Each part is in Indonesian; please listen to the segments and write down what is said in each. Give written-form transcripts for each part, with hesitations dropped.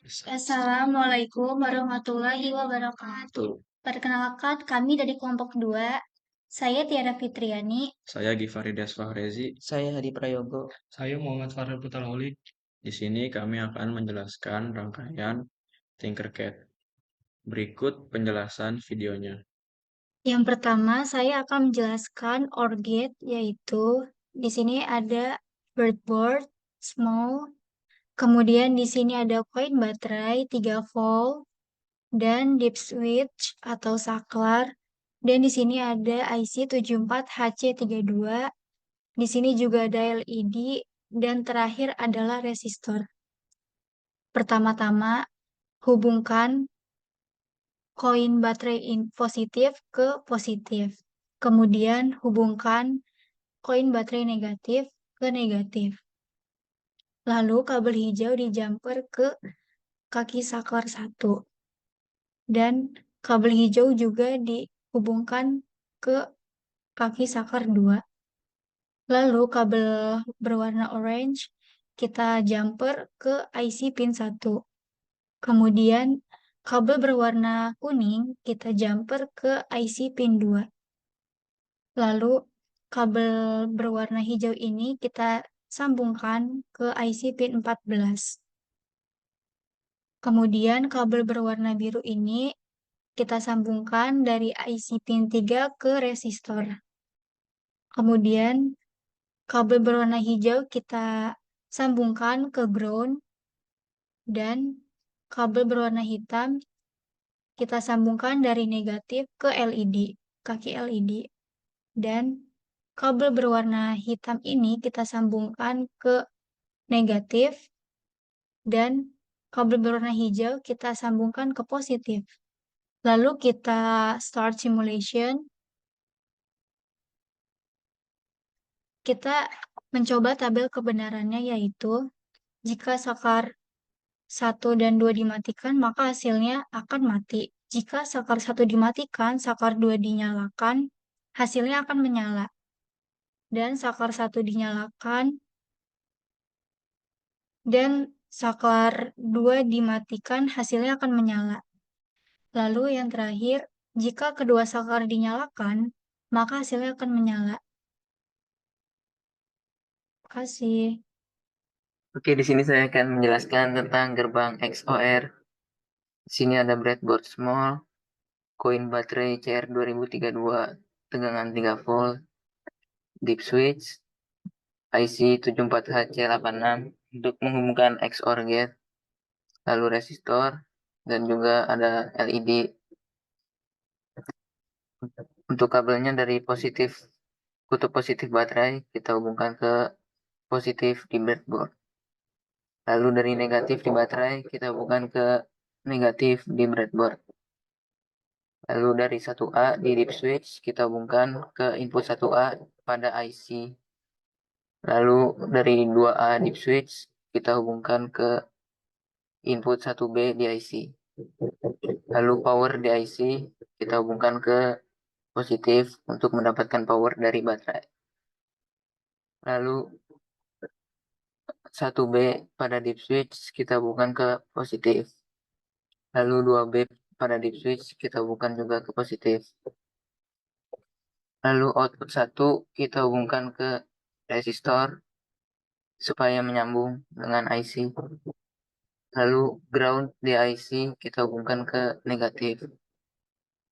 Assalamualaikum warahmatullahi wabarakatuh. Perkenalkan, kami dari kelompok 2. Saya Tiara Fitriani. Saya Gifaridas Fahrezi. Saya Hadi Prayogo. Saya Muhammad Farel Putaraulik. Di sini kami akan menjelaskan rangkaian Tinkercad. Berikut penjelasan videonya. Yang pertama, saya akan menjelaskan OR gate, yaitu di sini ada breadboard, small, kemudian di sini ada koin baterai 3 volt, dan deep switch atau saklar, dan di sini ada IC 74HC32. Di sini juga ada LED, dan terakhir adalah resistor. Pertama-tama, hubungkan koin baterai positif ke positif. Kemudian hubungkan koin baterai negatif ke negatif. Lalu kabel hijau dijumper ke kaki saklar 1. Dan kabel hijau juga dihubungkan ke kaki saklar 2. Lalu kabel berwarna orange kita jumper ke IC pin 1. Kemudian kabel berwarna kuning kita jumper ke IC pin 2. Lalu kabel berwarna hijau ini kita sambungkan ke IC pin 14. Kemudian kabel berwarna biru ini kita sambungkan dari IC pin 3 ke resistor. Kemudian kabel berwarna hijau kita sambungkan ke ground, dan kabel berwarna hitam kita sambungkan dari negatif ke LED, kaki LED. Dan kabel berwarna hitam ini kita sambungkan ke negatif, dan kabel berwarna hijau kita sambungkan ke positif. Lalu kita start simulation. Kita mencoba tabel kebenarannya, yaitu jika saklar 1 dan 2 dimatikan, maka hasilnya akan mati. Jika saklar 1 dimatikan, saklar 2 dinyalakan, hasilnya akan menyala. Dan saklar 1 dinyalakan, dan saklar 2 dimatikan, hasilnya akan menyala. Lalu yang terakhir, jika kedua saklar dinyalakan, maka hasilnya akan menyala. Terima kasih. Oke, di sini saya akan menjelaskan tentang gerbang XOR. Di sini ada breadboard small, koin baterai CR 2032, tegangan 3 volt, deep switch, IC 74HC86 untuk menghubungkan XOR gate, lalu resistor, dan juga ada LED. Untuk kabelnya dari kutub positif baterai kita hubungkan ke positif di breadboard. Lalu dari negatif di baterai kita hubungkan ke negatif di breadboard. Lalu dari 1A di deep switch kita hubungkan ke input 1A pada IC. Lalu dari 2A deep switch kita hubungkan ke input 1B di IC. Lalu power di IC kita hubungkan ke positif untuk mendapatkan power dari baterai. Lalu 1B pada deep switch kita hubungkan ke positif. Lalu 2B pada deep switch kita hubungkan juga ke positif. Lalu output 1 kita hubungkan ke resistor supaya menyambung dengan IC. Lalu ground di IC kita hubungkan ke negatif.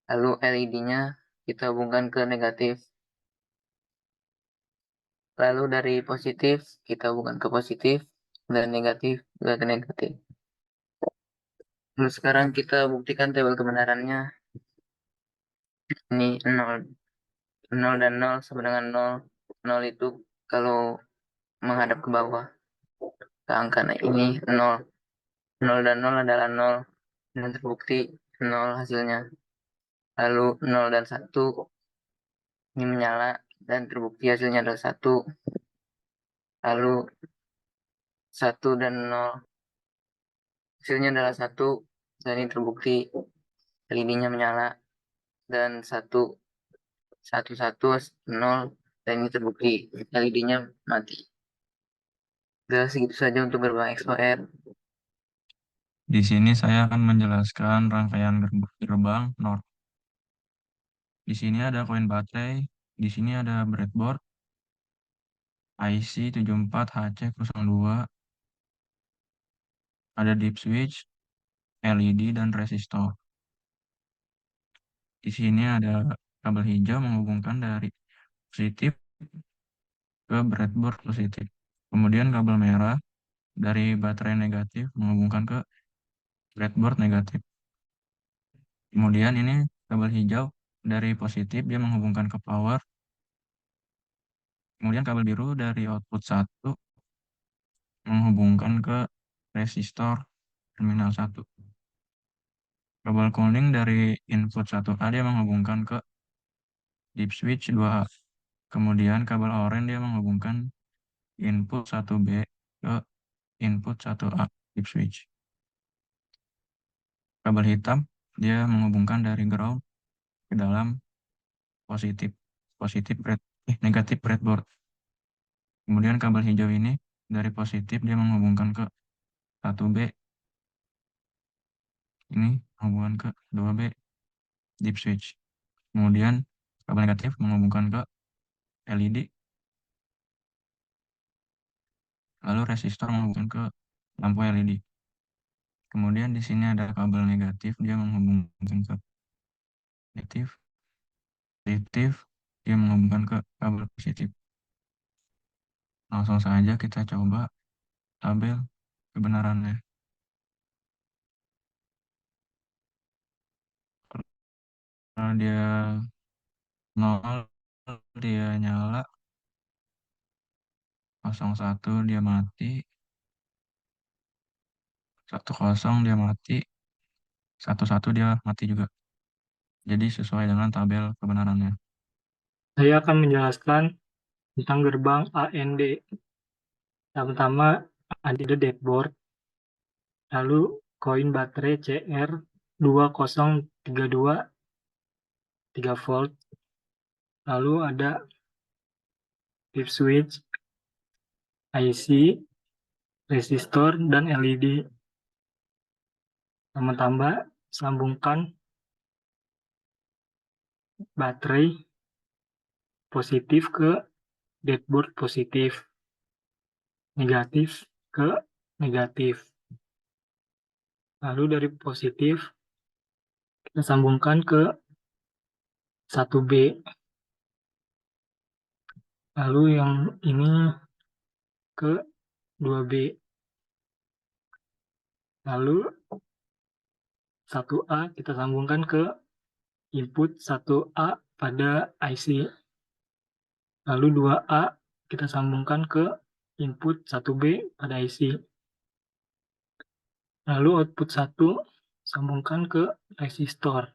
Lalu LED-nya kita hubungkan ke negatif. Lalu dari positif kita hubungkan ke positif, dan negatif juga ke negatif. Lalu sekarang kita buktikan tabel kebenarannya. Ini 0. 0 dan 0 sama dengan 0. 0 itu kalau menghadap ke bawah ke angka ini 0. 0 dan 0 adalah 0, dan terbukti 0 hasilnya. Lalu 0 dan 1 ini menyala, dan terbukti hasilnya adalah 1. Lalu 1 dan 0 hasilnya adalah 1, dan ini terbukti LED-nya menyala, dan 1 1 1 0, dan ini terbukti LED-nya mati. Udah segitu saja untuk gerbang XOR. Di sini saya akan menjelaskan rangkaian gerbang NOR. Di sini ada koin baterai, di sini ada breadboard, IC 74HC02, ada deep switch, LED, dan resistor. Di sini ada kabel hijau menghubungkan dari positif ke breadboard positif. Kemudian kabel merah dari baterai negatif menghubungkan ke breadboard negatif. Kemudian ini kabel hijau dari positif dia menghubungkan ke power. Kemudian kabel biru dari output 1 menghubungkan ke resistor terminal 1. Kabel kuning dari input 1A dia menghubungkan ke deep switch 2A. Kemudian kabel oranye dia menghubungkan input 1B ke input 1A deep switch. Kabel hitam dia menghubungkan dari ground ke dalam negatif breadboard. Kemudian kabel hijau ini dari positif dia menghubungkan ke 1B. Ini menghubungkan ke 2B deep switch. Kemudian kabel negatif menghubungkan ke LED. Lalu resistor menghubungkan ke lampu LED. Kemudian di sini ada kabel negatif, dia menghubungkan ke negatif. Positif, dia menghubungkan ke kabel positif. Langsung saja kita coba tabel kebenarannya. Kalau dia 0, dia nyala. 01 dia mati. 10 dia mati. 11 dia mati juga. Jadi sesuai dengan tabel kebenarannya. Saya akan menjelaskan tentang gerbang AND. Yang pertama, ada deadboard, lalu koin baterai CR 2032 3 volt, lalu ada deep switch, IC, resistor, dan LED. Tambah-tambah, sambungkan baterai positif ke deadboard positif, negatif ke negatif. Lalu dari positif kita sambungkan ke 1B. Lalu yang ini ke 2B. Lalu 1A kita sambungkan ke input 1A pada IC. Lalu 2A kita sambungkan ke input 1B pada IC. Lalu output 1 sambungkan ke resistor.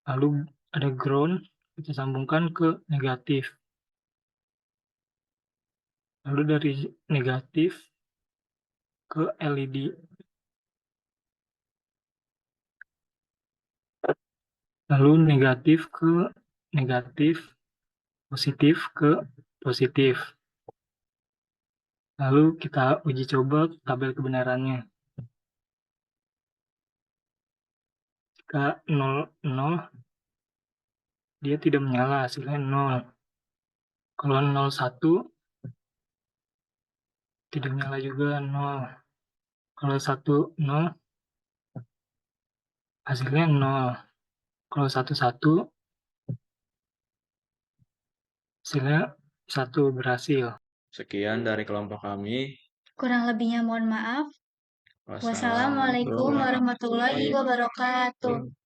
Lalu ada ground, kita sambungkan ke negatif. Lalu dari negatif ke LED. Lalu negatif ke negatif, positif ke positif. Lalu kita uji coba tabel kebenarannya. Jika 0, 0, dia tidak menyala, hasilnya 0. Kalau 0, 1, tidak menyala juga 0. Kalau 1, 0, hasilnya 0. Kalau 1, 1, hasilnya 1 berhasil. Sekian dari kelompok kami. Kurang lebihnya mohon maaf. Wassalamualaikum warahmatullahi wabarakatuh.